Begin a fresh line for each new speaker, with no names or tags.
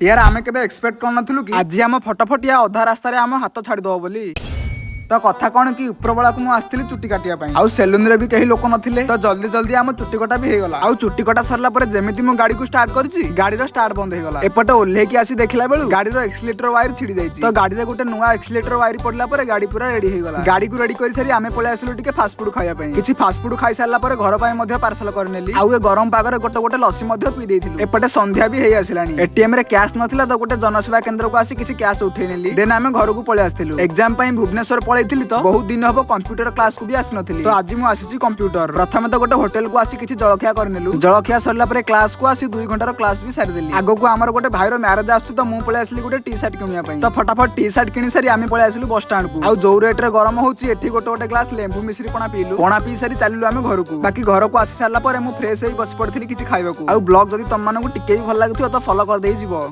यार आमे केबे एक्सपेक्ट करनथुलु कि आज हम फटफट या अधा रास्ता रे हम हाथ छाड़ी दो बोली। तो कथा कौन कि उपरबेला को मु आस्थिली चुट्टी काटिया पई आउ सेलून रे भी केही लोक नथिले तो जल्दी जल्दी हम चुट्टी कटा भी हे गला आउ चुट्टी कटा सरला परे जेमिति मु गाड़ी को स्टार्ट करछि गाड़ी रो स्टार्ट बंद हे गला एपटे ओल्हे की आसी देखला बेलु गाड़ी रो एक्सीलेटर वायर छिड़ी जाईछि तो गाड़ी रे गुटे नुवा एक्सीलेटर वायर पड़ला परे गाड़ी पूरा रेडी हे गला गाड़ी को रेडी करि सारी आमे पळे आसिलु टिके फास्ट फूड खाया पई किछि फास्ट फूड खाई सारला परे घर पई मध्ये पार्सल करनेली आउ ए गरम पागर गोटे गोटे लस्सी मध्ये पी देथिलु एपटे संध्या भी हे आसिलानी एटीएम रे कैश नथिला तो गोटे जनसेवा केंद्र को आसी किछि कैश उठै नेली देन आमे घर को पळे आस्थिलु एग्जाम पई भुवनेश्वर पळैथिली तो बहुत दिन हबो कंप्यूटर क्लास को भी आसी नथिली तो आज मु आसीची कंप्यूटर प्रथम तो गोटे होटल को आसी किछि जळखिया करनेलु जळखिया सरला परे क्लास को आसी 2 घंटा रो क्लास भी सारि देली आगो को हमर गोटे भाई रो मैरिज आछू तो मु पळे आसली गोटे टी शर्ट किनिया पई तो फटाफट टी शर्ट किनि सारी आमे पळे आसिलु बस स्टैंड को आउ जो रेट रे गरम होउची एठी गोटे गोटे ग्लास लेंबू मिश्री पणा पीलु पणा पी सारी चालिलु आमे घर को बाकी घर को आसी सारला परे मु फ्रेश हेई बस पड़थिली किछि खाइबा को आउ ब्लॉग जदी तम मानकु टिके भी भल लागथि तो फॉलो कर देई जिवो।